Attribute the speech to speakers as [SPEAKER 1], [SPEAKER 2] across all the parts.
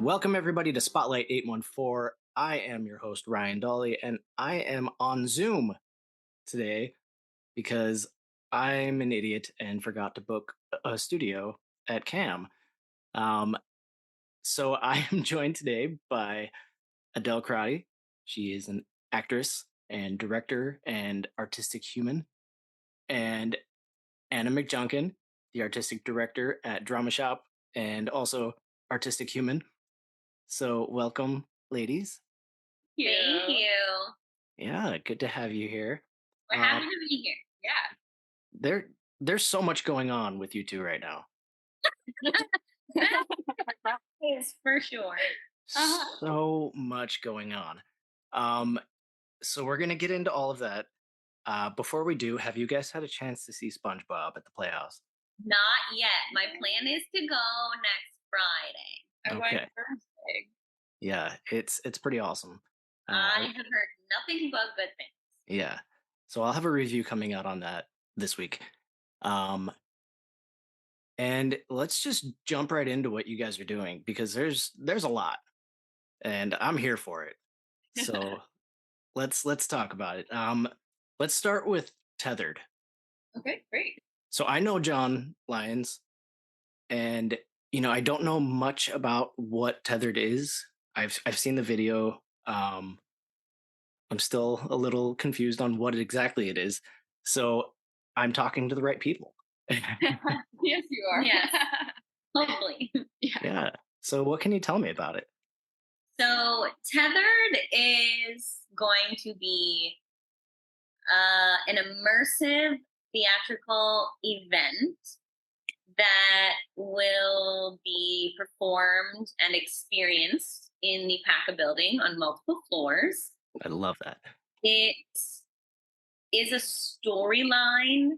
[SPEAKER 1] Welcome, everybody, to Spotlight 814. I am your host, Ryan Dolly, and I am on Zoom today because I'm an idiot and forgot to book a studio at CAM. Um, so I am joined today by Adele Crotty. She is an actress and director and artistic human, and Anna McJunkin, the artistic director at Dramashop and also artistic human. So, welcome, ladies.
[SPEAKER 2] Thank you.
[SPEAKER 1] Yeah, good to have you here.
[SPEAKER 2] We're happy to be here. Yeah.
[SPEAKER 1] There's so much going on with you two right now.
[SPEAKER 2] That is for sure.
[SPEAKER 1] So much going on. So we're gonna get into all of that. Before we do, have you guys had a chance to see SpongeBob at the Playhouse?
[SPEAKER 2] Not yet. My plan is to go next Friday.
[SPEAKER 1] I went
[SPEAKER 2] Thursday.
[SPEAKER 1] Yeah, it's pretty awesome.
[SPEAKER 2] I have heard nothing but good things.
[SPEAKER 1] Yeah. So I'll have a review coming out on that this week. And let's just jump right into what you guys are doing because there's a lot and I'm here for it. So let's talk about it. Let's start with Tethered.
[SPEAKER 2] Okay, great.
[SPEAKER 1] So I know John Lyons, and I don't know much about what Tethered is. I've seen the video. I'm still a little confused on what exactly it is. So I'm talking to the right people.
[SPEAKER 2] Yes, you are. Yes. Hopefully.
[SPEAKER 1] Yeah. So what can you tell me about it?
[SPEAKER 2] So Tethered is going to be an immersive theatrical event that will be performed and experienced in the PACA building on multiple floors.
[SPEAKER 1] I love that.
[SPEAKER 2] It is a storyline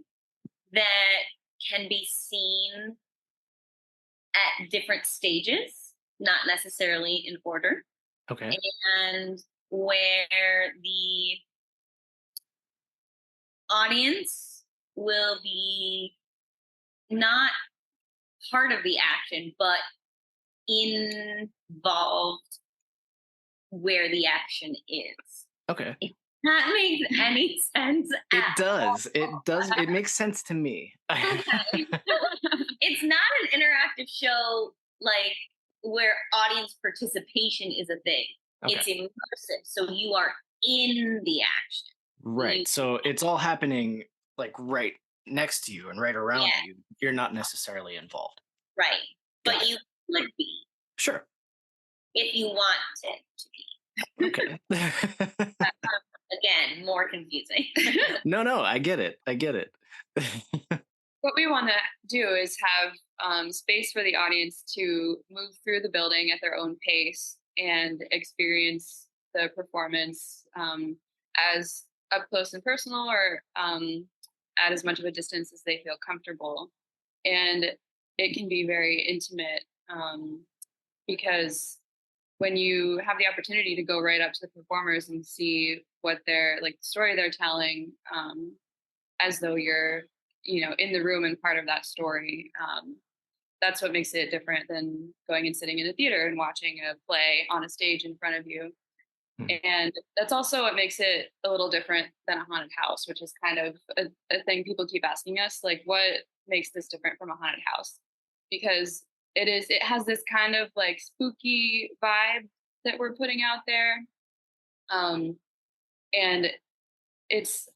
[SPEAKER 2] that can be seen at different stages, not necessarily in order.
[SPEAKER 1] Okay.
[SPEAKER 2] And where the audience will be not part of the action, but involved where the action is.
[SPEAKER 1] Okay.
[SPEAKER 2] If that makes any sense.
[SPEAKER 1] It does. It does. It makes sense to me.
[SPEAKER 2] Okay. It's not an interactive show like where audience participation is a thing.
[SPEAKER 1] Okay.
[SPEAKER 2] It's immersive, so you are in the action.
[SPEAKER 1] Right. So it's all happening like right next to you and right around you. You're not necessarily involved.
[SPEAKER 2] Right. But you could be.
[SPEAKER 1] Sure.
[SPEAKER 2] If you want it to be.
[SPEAKER 1] Okay.
[SPEAKER 2] Again, more confusing.
[SPEAKER 1] No, I get it.
[SPEAKER 3] What we want to do is have space for the audience to move through the building at their own pace and experience the performance as up close and personal or at as much of a distance as they feel comfortable. And it can be very intimate because when you have the opportunity to go right up to the performers and see what they're like, the story they're telling, as though you're, in the room and part of that story, that's what makes it different than going and sitting in a theater and watching a play on a stage in front of you. And that's also what makes it a little different than a haunted house, which is kind of a thing people keep asking us, like, what makes this different from a haunted house? Because it has this kind of like spooky vibe that we're putting out there. And it's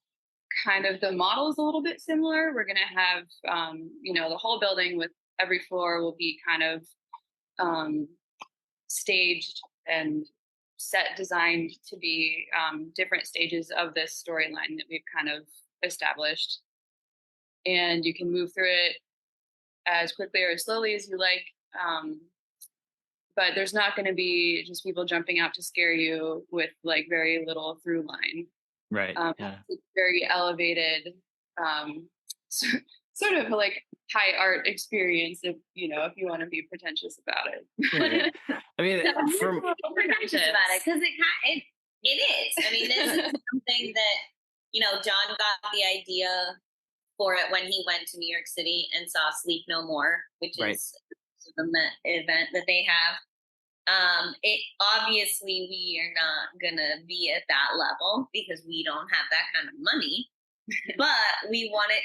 [SPEAKER 3] kind of, the model is a little bit similar. We're going to have, the whole building with every floor will be kind of staged and set designed to be different stages of this storyline that we've kind of established. And you can move through it as quickly or as slowly as you like. But there's not going to be just people jumping out to scare you with like very little through line.
[SPEAKER 1] Right.
[SPEAKER 3] It's very elevated, sort of like high art experience if you want to be pretentious about it.
[SPEAKER 1] Right. I mean,
[SPEAKER 2] pretentious about it because it is. I mean, this is something that John got the idea for it when he went to New York City and saw Sleep No More, which is the event that they have. It obviously we are not gonna be at that level because we don't have that kind of money, but we want it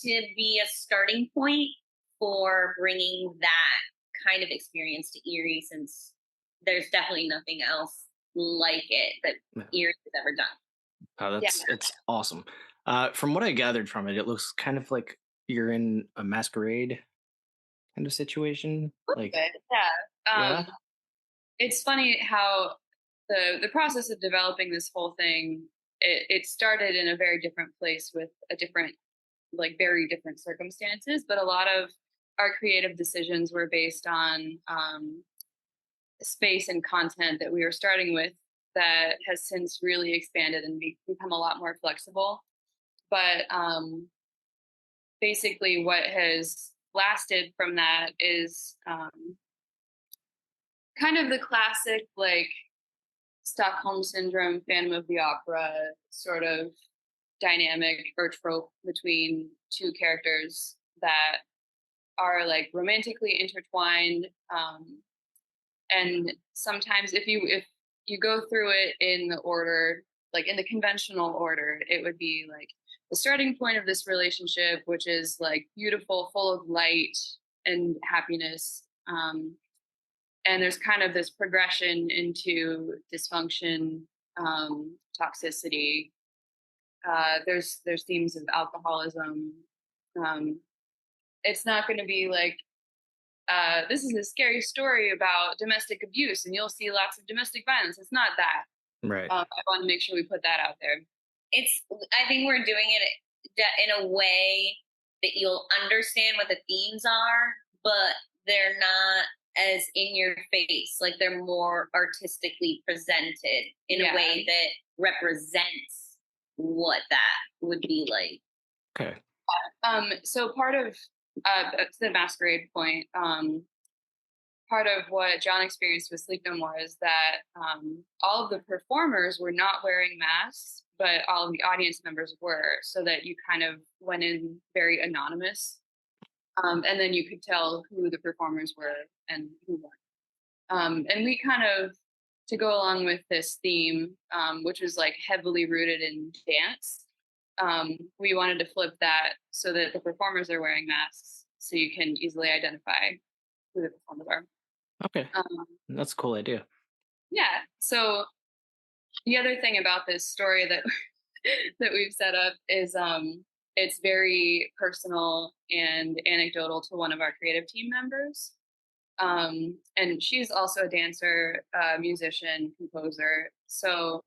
[SPEAKER 2] to be a starting point for bringing that kind of experience to Erie, since there's definitely nothing else like it that
[SPEAKER 1] Yeah.
[SPEAKER 2] Erie has ever done.
[SPEAKER 1] Oh,
[SPEAKER 3] Yeah.
[SPEAKER 1] it's awesome. From what I gathered from it, it looks kind of like you're in a masquerade kind of situation. Like,
[SPEAKER 3] But yeah.
[SPEAKER 1] yeah,
[SPEAKER 3] It's funny how the process of developing this whole thing, it started in a very different place with a different, like very different circumstances, but a lot of our creative decisions were based on space and content that we were starting with that has since really expanded and become a lot more flexible. But basically what has lasted from that is kind of the classic like Stockholm syndrome, Phantom of the Opera sort of dynamic or trope between two characters that are like romantically intertwined. And sometimes if you go through it in the order, like in the conventional order, it would be like the starting point of this relationship, which is like beautiful, full of light and happiness. And there's kind of this progression into dysfunction, toxicity. There's themes of alcoholism. Um, it's not going to be like this is a scary story about domestic abuse, and you'll see lots of domestic violence. It's not that.
[SPEAKER 1] right.
[SPEAKER 3] I want to make sure we put that out there.
[SPEAKER 2] It's I think we're doing it in a way that you'll understand what the themes are, but they're not as in your face. Like they're more artistically presented in
[SPEAKER 3] Yeah.
[SPEAKER 2] a way that represents what that would be like.
[SPEAKER 1] Okay.
[SPEAKER 3] So part of to the masquerade point, part of what John experienced with Sleep No More is that all of the performers were not wearing masks, but all of the audience members were, so that you kind of went in very anonymous, and then you could tell who the performers were and who weren't. And we kind of, to go along with this theme, which was like heavily rooted in dance, we wanted to flip that so that the performers are wearing masks, so you can easily identify who the performers are.
[SPEAKER 1] Okay.
[SPEAKER 3] Um,
[SPEAKER 1] That's a cool idea.
[SPEAKER 3] yeah. So the other thing about this story that that we've set up is it's very personal and anecdotal to one of our creative team members. And she's also a dancer, musician, composer. So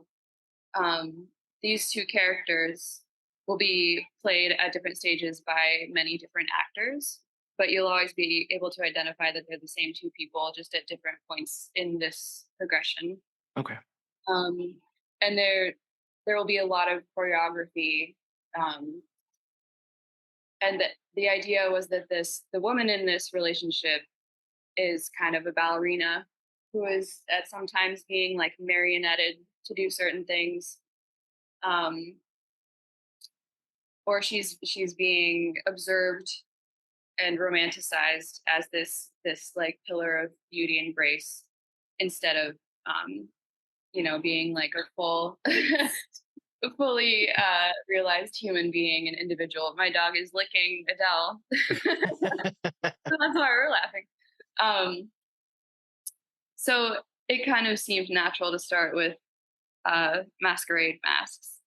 [SPEAKER 3] these two characters will be played at different stages by many different actors, but you'll always be able to identify that they're the same two people, just at different points in this progression.
[SPEAKER 1] Okay.
[SPEAKER 3] And there will be a lot of choreography. And the idea was that the woman in this relationship is kind of a ballerina who is at sometimes being like marionetted to do certain things, or she's being observed and romanticized as this like pillar of beauty and grace, instead of being like a full a fully realized human being and individual. My dog is licking Adele. So that's why we're laughing. So it kind of seemed natural to start with masquerade masks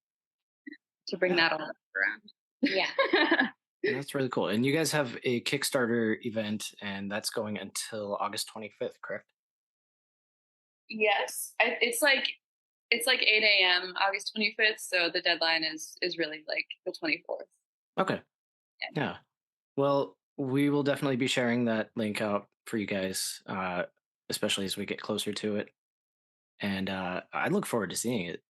[SPEAKER 3] to bring that all around.
[SPEAKER 2] Yeah.
[SPEAKER 1] That's really cool. And you guys have a Kickstarter event, and that's going until August 25th, correct?
[SPEAKER 3] Yes, it's like 8 a.m. August 25th, so the deadline is really like the 24th.
[SPEAKER 1] Okay. Yeah. Well, we will definitely be sharing that link out for you guys, especially as we get closer to it. And I look forward to seeing it.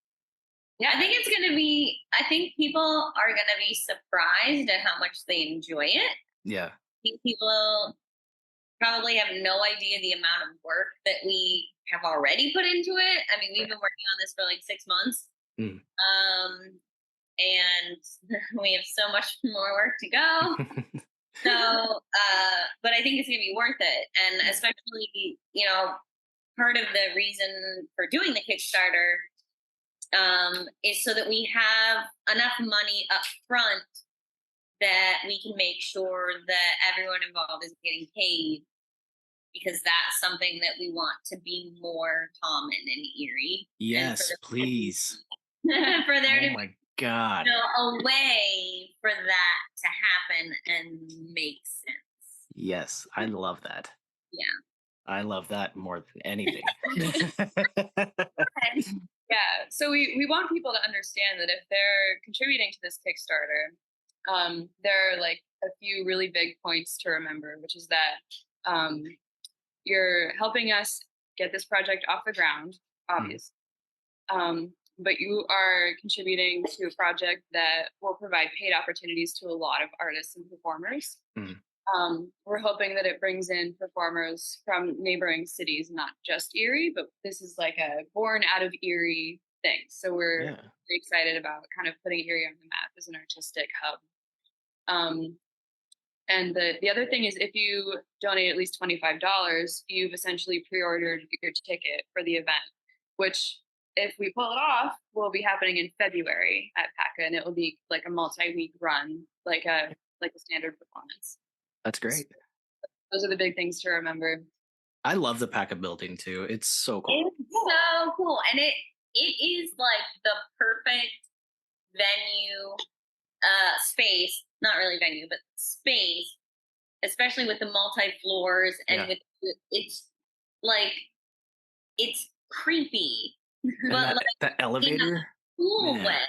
[SPEAKER 2] Yeah, I think people are going to be surprised at how much they enjoy it.
[SPEAKER 1] Yeah.
[SPEAKER 2] I think people probably have no idea the amount of work that we have already put into it. I mean, we've been working on this for like 6 months.
[SPEAKER 1] Mm.
[SPEAKER 2] And we have so much more work to go. So, but I think it's going to be worth it. And especially, part of the reason for doing the Kickstarter is so that we have enough money up front that we can make sure that everyone involved is getting paid, because that's something that we want to be more common in Erie. And
[SPEAKER 1] Yes, please.
[SPEAKER 2] for there
[SPEAKER 1] Oh
[SPEAKER 2] to
[SPEAKER 1] my God.
[SPEAKER 2] be a way for that to happen and make sense.
[SPEAKER 1] Yes, I love that.
[SPEAKER 2] Yeah.
[SPEAKER 1] I love that more than anything.
[SPEAKER 3] Yeah. So we want people to understand that if they're contributing to this Kickstarter, there are like a few really big points to remember, which is that you're helping us get this project off the ground, obviously. But you are contributing to a project that will provide paid opportunities to a lot of artists and performers.
[SPEAKER 1] Mm.
[SPEAKER 3] We're hoping that it brings in performers from neighboring cities, not just Erie, but this is like a born out of Erie thing. So we're
[SPEAKER 1] Yeah.
[SPEAKER 3] really excited about kind of putting Erie on the map as an artistic hub. And the other thing is, if you donate at least $25, you've essentially pre-ordered your ticket for the event, which, if we pull it off, will be happening in February at PACA, and it will be like a multi-week run, like a standard performance.
[SPEAKER 1] That's great.
[SPEAKER 3] Those are the big things to remember.
[SPEAKER 1] I love the PACA building too. It's so cool.
[SPEAKER 2] It's so cool. And it is like the perfect venue, space, not really venue, but space, especially with the multi floors and
[SPEAKER 1] Yeah.
[SPEAKER 2] with it's like it's creepy,
[SPEAKER 1] And
[SPEAKER 2] but like
[SPEAKER 1] that elevator.
[SPEAKER 2] cool
[SPEAKER 1] Man.
[SPEAKER 2] way,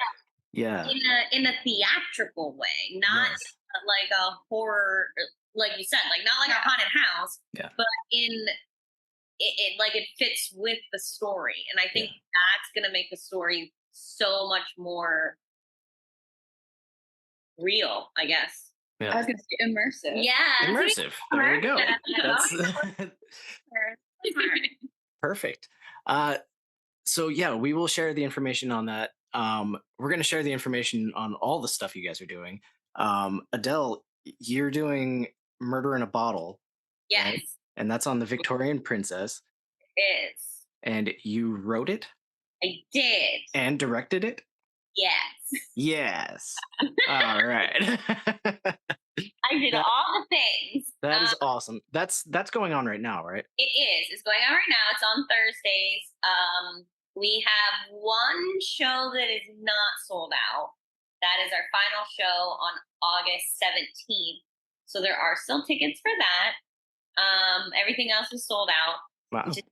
[SPEAKER 1] Yeah.
[SPEAKER 2] in a theatrical way, not
[SPEAKER 1] Yes.
[SPEAKER 2] like a horror, like you said, like not like a haunted house,
[SPEAKER 1] Yeah.
[SPEAKER 2] but in it like it fits with the story, and I think that's gonna make the story so much more real, I guess.
[SPEAKER 3] I
[SPEAKER 1] Yeah.
[SPEAKER 3] was going to say immersive.
[SPEAKER 2] Yeah,
[SPEAKER 1] Immersive. There you go. That's
[SPEAKER 2] Smart.
[SPEAKER 1] perfect. So yeah, we will share the information on that. We're going to share the information on all the stuff you guys are doing. Adele, you're doing Murder in a Bottle,
[SPEAKER 2] Yes,
[SPEAKER 1] right? And that's on the Victorian Princess.
[SPEAKER 2] it is.
[SPEAKER 1] And you wrote it
[SPEAKER 2] I did.
[SPEAKER 1] and directed it?
[SPEAKER 2] Yes.
[SPEAKER 1] Yes. All right.
[SPEAKER 2] I did all the things.
[SPEAKER 1] That is awesome. That's going on right now, right?
[SPEAKER 2] It is. It's going on right now. It's on Thursdays. We have one show that is not sold out. That is our final show on August 17th. So there are still tickets for that. Everything else is sold out,
[SPEAKER 1] Wow.
[SPEAKER 2] which is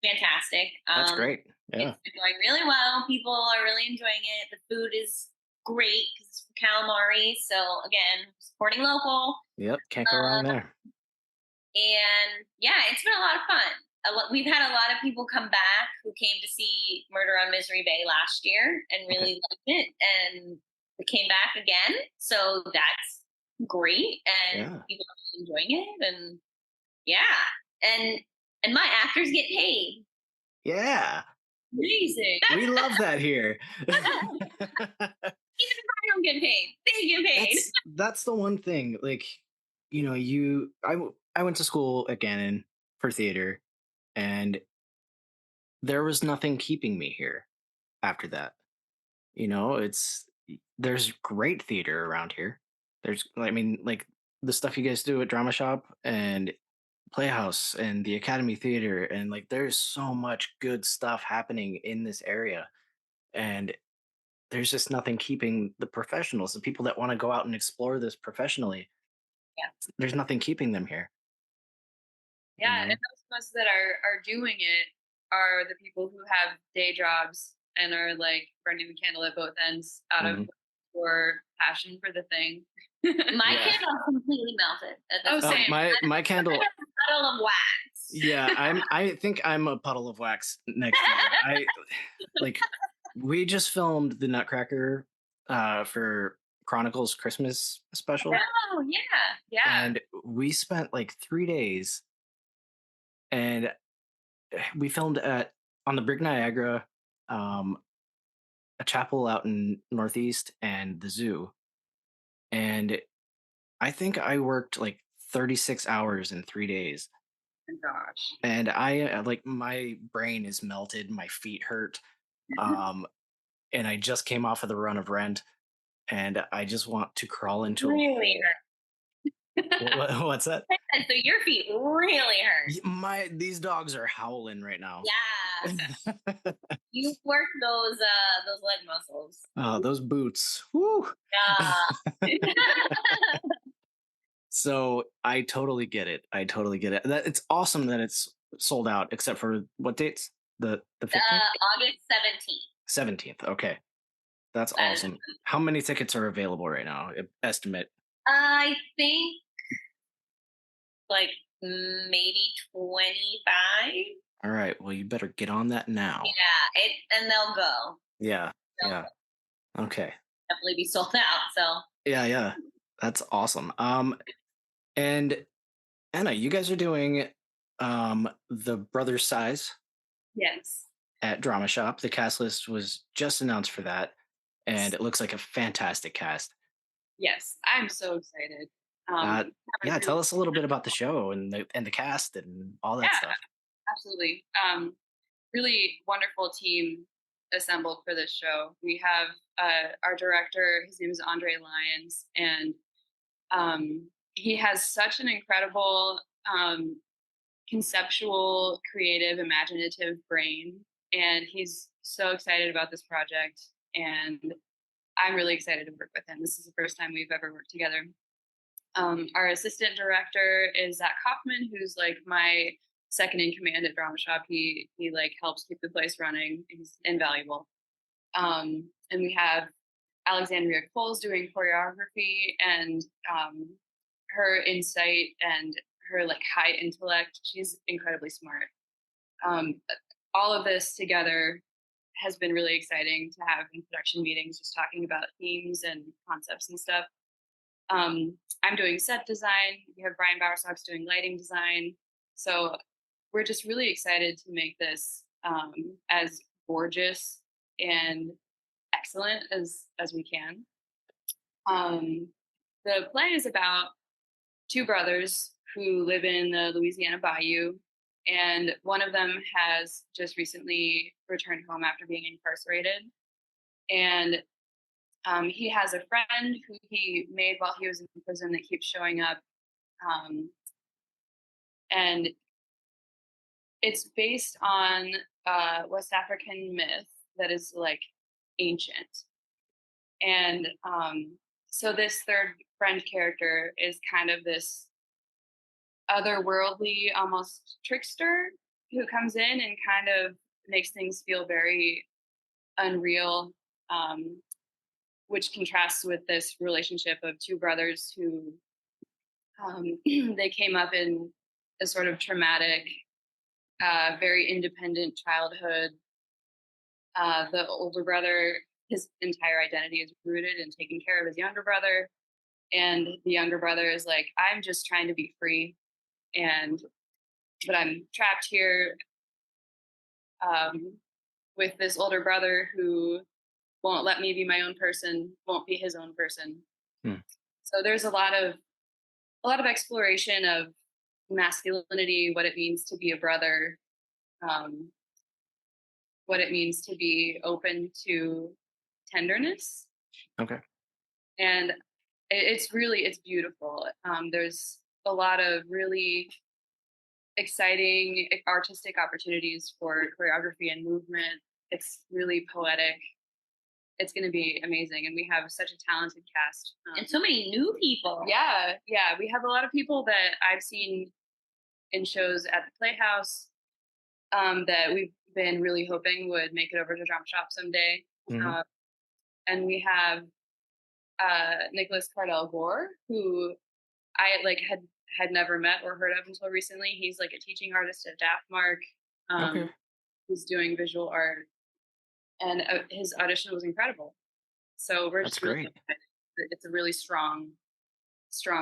[SPEAKER 2] fantastic.
[SPEAKER 1] That's great. Yeah.
[SPEAKER 2] It's been going really well. People are really enjoying it. The food is great because it's calamari. So again, supporting local.
[SPEAKER 1] Yep. Can't go wrong there.
[SPEAKER 2] And yeah, it's been a lot of fun. We've had a lot of people come back who came to see Murder on Misery Bay last year and really liked it, and they came back again. So that's great, and people are really enjoying it. And yeah, and my actors get paid.
[SPEAKER 1] Yeah.
[SPEAKER 3] Amazing.
[SPEAKER 1] We love that here.
[SPEAKER 2] Even if I don't get paid, they get paid.
[SPEAKER 1] That's the one thing. Like, you know, I went to school at Gannon for theater, and there was nothing keeping me here after that. You know, there's great theater around here. I mean, like the stuff you guys do at Dramashop and Playhouse and the Academy Theater, and like there's so much good stuff happening in this area, and there's just nothing keeping the professionals, the people that want to go out and explore this professionally.
[SPEAKER 2] Yeah.
[SPEAKER 1] There's nothing keeping them here.
[SPEAKER 3] Yeah, and those of us that are doing it are the people who have day jobs and are like burning the candle at both ends out of your passion for the thing.
[SPEAKER 2] My candle completely melted.
[SPEAKER 3] Same.
[SPEAKER 1] My candle.
[SPEAKER 2] A puddle of wax.
[SPEAKER 1] Yeah, I think I'm a puddle of wax next to you. We just filmed the Nutcracker for Chronicles Christmas special.
[SPEAKER 2] Oh yeah.
[SPEAKER 1] And we spent like 3 days, and we filmed on the Brig Niagara, a chapel out in Northeast, and the zoo. And I think I worked like 36 hours in 3 days.
[SPEAKER 3] my gosh.
[SPEAKER 1] and I like my brain is melted, my feet hurt. Um, and I just came off of the run of Rent, and I just want to crawl into a
[SPEAKER 2] Really
[SPEAKER 1] hole.
[SPEAKER 2] hurt.
[SPEAKER 1] What's that?
[SPEAKER 2] So your feet really hurt.
[SPEAKER 1] My these dogs are howling right now.
[SPEAKER 2] Yeah. You work those leg muscles.
[SPEAKER 1] Oh, those boots. Woo.
[SPEAKER 2] Yeah.
[SPEAKER 1] So I totally get it. I totally get it. That it's awesome that it's sold out, except for what dates? The 15th?
[SPEAKER 2] August 17th.
[SPEAKER 1] 17th. Okay. That's
[SPEAKER 2] That is,
[SPEAKER 1] awesome. How many tickets are available right now? Estimate.
[SPEAKER 2] I think like maybe 25.
[SPEAKER 1] All right. Well, you better get on that now.
[SPEAKER 2] Yeah, and they'll go.
[SPEAKER 1] Yeah.
[SPEAKER 2] They'll
[SPEAKER 1] Yeah. Okay.
[SPEAKER 2] definitely be sold out. So
[SPEAKER 1] Yeah, yeah. That's awesome. And Anna, you guys are doing the Brothers Size
[SPEAKER 3] Yes.
[SPEAKER 1] at Dramashop. The cast list was just announced for that, and it looks like a fantastic cast.
[SPEAKER 3] Yes. I'm so excited.
[SPEAKER 1] Uh,
[SPEAKER 3] I'm
[SPEAKER 1] yeah, tell
[SPEAKER 3] really,
[SPEAKER 1] us a little bit about the show and the cast and all that
[SPEAKER 3] yeah,
[SPEAKER 1] stuff.
[SPEAKER 3] absolutely. Really wonderful team assembled for this show. We have our director, his name is Andre Lyons, and he has such an incredible conceptual, creative, imaginative brain. And he's so excited about this project. And I'm really excited to work with him. This is the first time we've ever worked together. Our assistant director is Zach Kaufman, who's like my second in command at Dramashop. He like helps keep the place running. He's invaluable. And we have Alexandria Coles doing choreography, and her insight and her like high intellect. She's incredibly smart. Um, all of this together has been really exciting to have in production meetings, just talking about themes and concepts and stuff. I'm doing set design. We have Brian Bowersox doing lighting design. So we're just really excited to make this as gorgeous and excellent as we can. Um, the play is about two brothers who live in the Louisiana Bayou, and one of them has just recently returned home after being incarcerated. And he has a friend who he made while he was in prison that keeps showing up. Um, and it's based on West African myth that is like ancient. And so this third friend character is kind of this otherworldly, almost trickster who comes in and kind of makes things feel very unreal, which contrasts with this relationship of two brothers who they came up in a sort of traumatic, very independent childhood. The older brother, his entire identity is rooted in taking care of his younger brother. And the younger brother is like, I'm just trying to be free. But I'm trapped here with this older brother who won't let me be my own person, won't be his own person.
[SPEAKER 1] Hmm.
[SPEAKER 3] So there's a lot of exploration of masculinity, what it means to be a brother, um, what it means to be open to tenderness,
[SPEAKER 1] Okay.
[SPEAKER 3] and it's beautiful. There's a lot of really exciting artistic opportunities for choreography and movement. It's really poetic. It's going to be amazing, and we have such a talented cast.
[SPEAKER 2] and so many new people.
[SPEAKER 3] Yeah, we have a lot of people that I've seen in shows at the Playhouse that we've been really hoping would make it over to Dramashop someday.
[SPEAKER 1] Mhm.
[SPEAKER 3] And we have Nicholas Cardell Gore, who I like had never met or heard of until recently. He's like a teaching artist at Daftmark.
[SPEAKER 1] Okay.
[SPEAKER 3] Who's doing visual art, and his audition was incredible. So we're
[SPEAKER 1] That's
[SPEAKER 3] just really
[SPEAKER 1] great.
[SPEAKER 3] excited. It's a really strong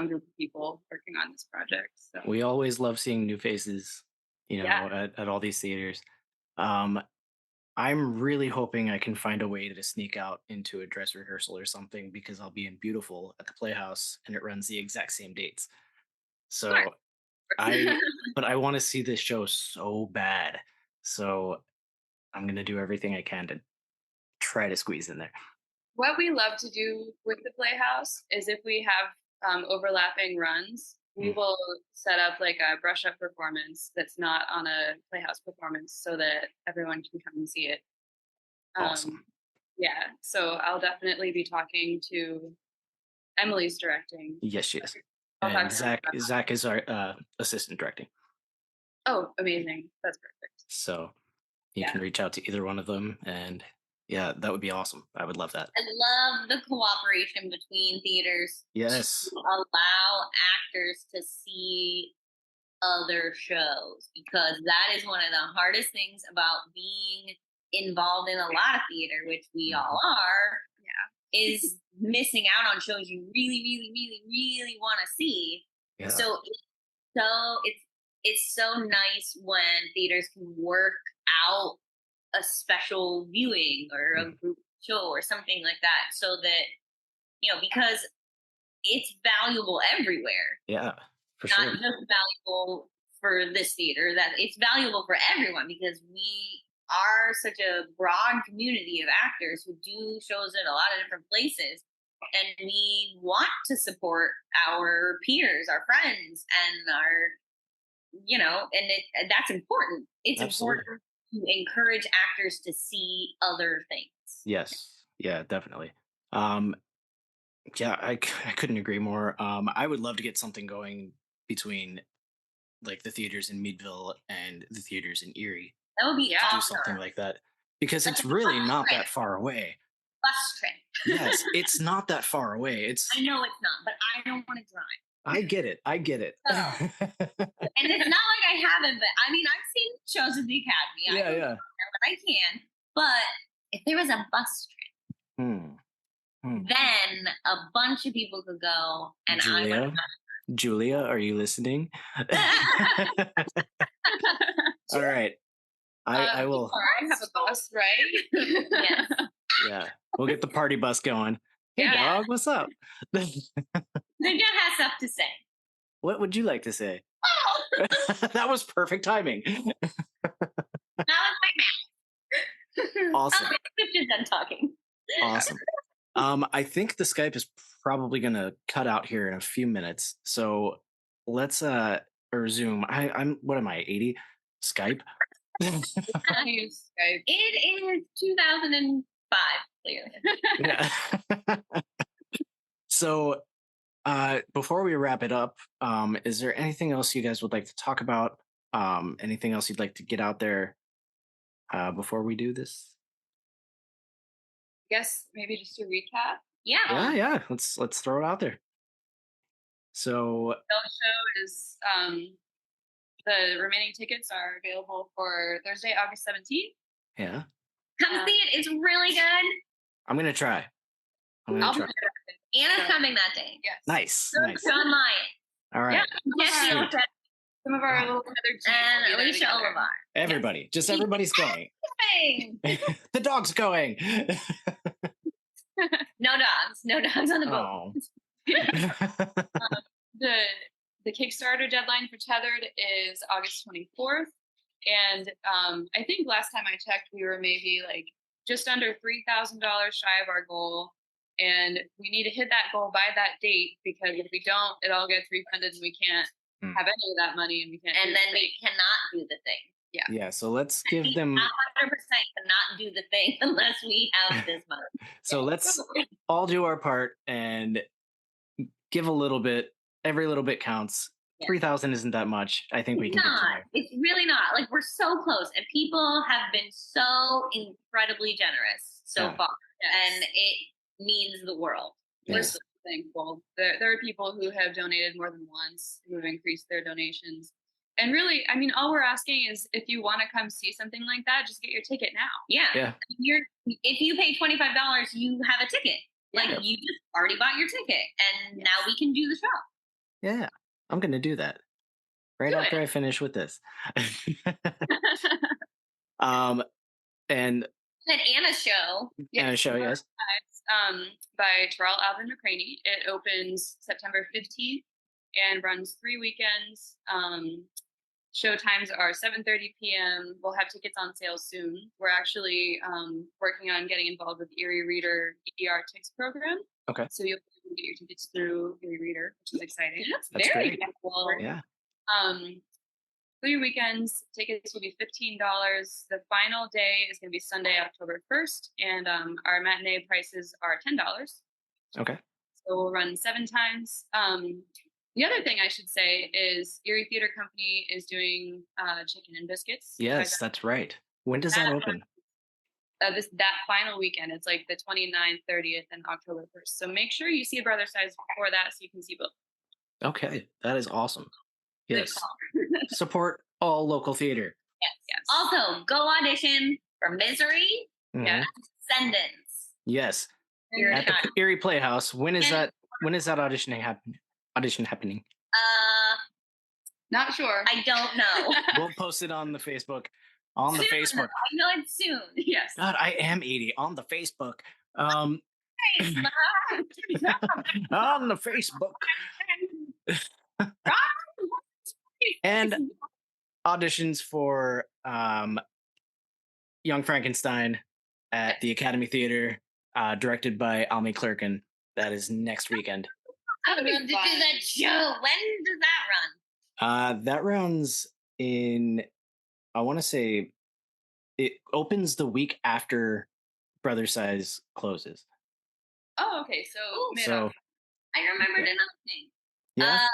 [SPEAKER 3] group of people working on this project. So
[SPEAKER 1] We always love seeing new faces,
[SPEAKER 3] yeah,
[SPEAKER 1] at all these theaters. Um, I'm really hoping I can find a way to sneak out into a dress rehearsal or something because I'll be in Beautiful at the Playhouse and it runs the exact same dates.
[SPEAKER 2] Sure.
[SPEAKER 1] So But I want to see this show so bad. So I'm gonna do everything I can to try to squeeze in there.
[SPEAKER 3] What we love to do with the Playhouse is if we have overlapping runs, we
[SPEAKER 1] Mm.
[SPEAKER 3] will set up like a brush up performance that's not on a Playhouse performance so that everyone can come and see it.
[SPEAKER 1] Awesome.
[SPEAKER 3] Yeah, so I'll definitely be talking to Emily's directing.
[SPEAKER 1] Yes, she is.
[SPEAKER 3] I'll talk
[SPEAKER 1] And
[SPEAKER 3] to her about-
[SPEAKER 1] Zach is our assistant directing.
[SPEAKER 3] Oh, amazing. That's perfect.
[SPEAKER 1] So you
[SPEAKER 3] Yeah.
[SPEAKER 1] can reach out to either one of them, and yeah, that would be awesome. I would love that.
[SPEAKER 2] I love the cooperation between theaters
[SPEAKER 1] Yes.
[SPEAKER 2] to allow actors to see other shows, because that is one of the hardest things about being involved in a lot of theater, which we all are, is missing out on shows you really, really, really, really want to see.
[SPEAKER 1] Yeah.
[SPEAKER 2] So it's so nice when theaters can work out a special viewing or a group show or something like that, so that because it's valuable everywhere,
[SPEAKER 1] Yeah, for
[SPEAKER 2] not
[SPEAKER 1] sure.
[SPEAKER 2] just valuable for this theater, that it's valuable for everyone, because we are such a broad community of actors who do shows in a lot of different places, and we want to support our peers, our friends, and our and that's important. It's
[SPEAKER 1] Absolutely.
[SPEAKER 2] important to encourage actors to see other things.
[SPEAKER 1] Yes. Yeah, definitely. Yeah, I couldn't agree more. I would love to get something going between like the theaters in Meadville and the theaters in Erie
[SPEAKER 2] That would be
[SPEAKER 3] Yeah.
[SPEAKER 1] to do
[SPEAKER 2] awesome.
[SPEAKER 1] something like that, because
[SPEAKER 2] Like
[SPEAKER 1] it's
[SPEAKER 2] a
[SPEAKER 1] really
[SPEAKER 2] bus
[SPEAKER 1] not
[SPEAKER 2] trip.
[SPEAKER 1] that far away.
[SPEAKER 2] Bus trip.
[SPEAKER 1] Yes, it's not that far away. It's
[SPEAKER 2] I know it's not, but I don't want to drive.
[SPEAKER 1] I get it. I get it.
[SPEAKER 2] So, and it's not like I haven't, but I mean, I've seen shows at the Academy. I
[SPEAKER 1] Yeah,
[SPEAKER 2] go
[SPEAKER 1] yeah.
[SPEAKER 2] there when I can. But if there was a bus trip,
[SPEAKER 1] Hmm.
[SPEAKER 2] then a bunch of people could go, and
[SPEAKER 1] Julia, are you listening? All right. I will.
[SPEAKER 3] I have a bus, right?
[SPEAKER 2] Yes.
[SPEAKER 1] Yeah, we'll get the party bus going. Hey,
[SPEAKER 3] Yeah.
[SPEAKER 1] dog, what's up?
[SPEAKER 2] The dad has stuff to say.
[SPEAKER 1] What would you like to say?
[SPEAKER 2] Oh,
[SPEAKER 1] That was perfect timing.
[SPEAKER 2] that was my mouth.
[SPEAKER 1] Awesome.
[SPEAKER 2] I'm just done talking.
[SPEAKER 1] Awesome. I think the Skype is probably gonna cut out here in a few minutes. So let's or Zoom. I'm what am I, 80? Skype?
[SPEAKER 3] I use Skype.
[SPEAKER 2] It is 2005, clearly.
[SPEAKER 1] Yeah. So before we wrap it up, is there anything else you guys would like to talk about? Anything else you'd like to get out there before we do this?
[SPEAKER 3] Guess maybe just to recap.
[SPEAKER 1] Yeah. Let's throw it out there. So
[SPEAKER 3] The show is the remaining tickets are available for Thursday, August 17th.
[SPEAKER 1] yeah,
[SPEAKER 2] Come see it. It's really good.
[SPEAKER 1] I'm gonna try. I'm gonna
[SPEAKER 3] I'll
[SPEAKER 1] try.
[SPEAKER 3] be there.
[SPEAKER 2] Anna's
[SPEAKER 3] So-
[SPEAKER 2] coming that day.
[SPEAKER 3] Yes.
[SPEAKER 1] Nice.
[SPEAKER 2] So
[SPEAKER 1] Nice.
[SPEAKER 2] John Maya.
[SPEAKER 1] All right.
[SPEAKER 3] Yeah.
[SPEAKER 2] Jesse
[SPEAKER 3] Sweet.
[SPEAKER 2] Olsen,
[SPEAKER 3] Some of our little other teams will
[SPEAKER 2] and
[SPEAKER 3] be there
[SPEAKER 2] Alicia
[SPEAKER 3] together.
[SPEAKER 2] Olivar.
[SPEAKER 1] Everybody. Just everybody's going.
[SPEAKER 2] Hey.
[SPEAKER 1] The dog's going.
[SPEAKER 2] No dogs. No dogs on the boat.
[SPEAKER 1] Oh.
[SPEAKER 3] The Kickstarter deadline for Tethered is August 24th. And I think last time I checked, we were maybe like just under $3,000 shy of our goal. And we need to hit that goal by that date, because if we don't, it all gets refunded and we can't have any of that money, and we can't.
[SPEAKER 2] And then we cannot do the thing.
[SPEAKER 1] Yeah, so let's give
[SPEAKER 2] We
[SPEAKER 1] them
[SPEAKER 2] 100% cannot do the thing unless we have this money.
[SPEAKER 1] so let's all do our part and give a little bit. Every little bit counts.
[SPEAKER 2] Yeah.
[SPEAKER 1] 3,000 isn't that much. I think we
[SPEAKER 2] It's
[SPEAKER 1] can get
[SPEAKER 2] not.
[SPEAKER 1] there.
[SPEAKER 2] It's really not. Like, we're so close, and people have been so incredibly generous so
[SPEAKER 1] Yeah.
[SPEAKER 2] far,
[SPEAKER 3] Yes.
[SPEAKER 2] and it means the world.
[SPEAKER 3] We're
[SPEAKER 1] Yeah.
[SPEAKER 3] so thankful. There are people who have donated more than once, who have increased their donations. And really, I mean, all we're asking is if you want to come see something like that, just get your ticket now.
[SPEAKER 2] Yeah.
[SPEAKER 1] Yeah.
[SPEAKER 2] If you pay $25, you have a ticket. Like,
[SPEAKER 1] Yeah.
[SPEAKER 2] you just already bought your ticket, and now we can do the show.
[SPEAKER 1] Yeah. I'm gonna do that. Right
[SPEAKER 2] Do
[SPEAKER 1] after I finish with this. And
[SPEAKER 2] And Anna's show.
[SPEAKER 1] a show, yes.
[SPEAKER 3] By Terrell Alvin McCraney. It opens September 15th, and runs 3 weekends. Show times are 7:30 p.m. We'll have tickets on sale soon. We're actually working on getting involved with Erie Reader ER Tix program.
[SPEAKER 1] Okay.
[SPEAKER 3] So you'll get your tickets through Erie Reader, which is exciting.
[SPEAKER 1] That's
[SPEAKER 2] very
[SPEAKER 1] great.
[SPEAKER 2] cool.
[SPEAKER 1] Yeah.
[SPEAKER 3] 3 weekends, tickets will be $15. The final day is going to be Sunday, October 1st, and our matinee prices are $10.
[SPEAKER 1] Okay.
[SPEAKER 3] So we'll run 7 times. The other thing I should say is Erie Theater Company is doing chicken and biscuits.
[SPEAKER 1] Yes, that's right. When does that open?
[SPEAKER 3] That final weekend. It's like the 29th, 30th, and October 1st. So make sure you see a Brother Size before that so you can see both.
[SPEAKER 1] Okay, that is awesome.
[SPEAKER 2] Good
[SPEAKER 1] Yes.
[SPEAKER 2] call.
[SPEAKER 1] Support all local theater.
[SPEAKER 2] Yes. Also, go audition for Misery
[SPEAKER 1] Mhm.
[SPEAKER 3] Yeah.
[SPEAKER 2] and Descendants.
[SPEAKER 1] Yes.
[SPEAKER 2] You're
[SPEAKER 1] At the
[SPEAKER 2] not-
[SPEAKER 1] Erie Playhouse. When is
[SPEAKER 2] And-
[SPEAKER 1] that? When is that audition happening?
[SPEAKER 3] Not sure.
[SPEAKER 2] I don't know.
[SPEAKER 1] We'll post it on the Facebook. On the
[SPEAKER 2] Soon.
[SPEAKER 1] Facebook.
[SPEAKER 2] I know it's soon.
[SPEAKER 3] Yes.
[SPEAKER 1] God, I am 80 on the Facebook.
[SPEAKER 2] Nice, Ma.
[SPEAKER 1] On the Facebook. And auditions for Young Frankenstein at the Academy Theater, directed by Almi Clerkin. That is next weekend.
[SPEAKER 2] I would love to do that show. When does that run?
[SPEAKER 1] That runs in, I want to say, it opens the week after Brother Size closes.
[SPEAKER 3] Oh, okay. So,
[SPEAKER 1] So,
[SPEAKER 2] I remembered another thing.
[SPEAKER 1] yeah.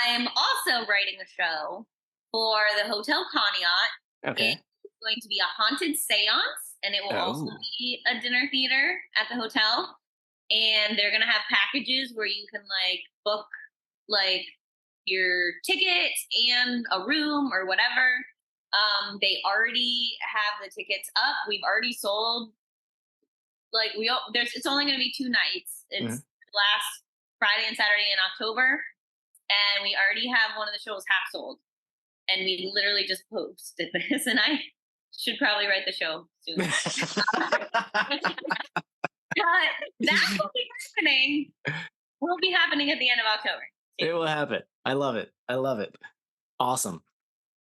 [SPEAKER 2] I'm also writing a show for the Hotel Conneaut.
[SPEAKER 1] Okay.
[SPEAKER 2] It's going to be a haunted seance, and it will also
[SPEAKER 1] Oh.
[SPEAKER 2] be a dinner theater at the hotel. And they're gonna have packages where you can like book like your tickets and a room or whatever. They already have the tickets up. We've already sold. Like it's only gonna be 2 nights. It's last Friday and Saturday in October, and we already have one of the shows half sold. And we literally just posted this, and I should probably write the show soon. But that will be happening. Will be happening at the end of October.
[SPEAKER 1] It will happen. I love it. I love it. Awesome.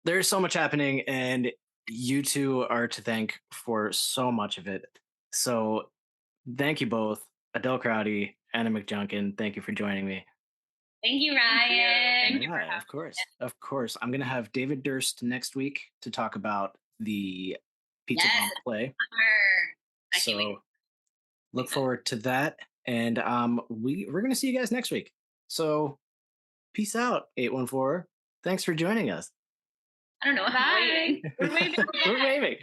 [SPEAKER 1] There's so much happening, and you two are to thank for so much of it. So thank you both, Adele Crotty, Anna McJunkin. Thank you for joining me.
[SPEAKER 2] Thank you,
[SPEAKER 3] Thank you.
[SPEAKER 2] Ryan.
[SPEAKER 3] Thank you for
[SPEAKER 1] Yeah,
[SPEAKER 3] having
[SPEAKER 1] of course. Of course. I'm going to have David Durst next week to talk about the Pizza
[SPEAKER 2] Yes.
[SPEAKER 1] Bomb play.
[SPEAKER 2] I can't wait.
[SPEAKER 1] So look forward to that. And we're going to see you guys next week. So peace out, 814. Thanks for joining us.
[SPEAKER 2] I don't know. I'm
[SPEAKER 3] Bye.
[SPEAKER 2] waiting.
[SPEAKER 3] We're waiting.
[SPEAKER 1] We're waving.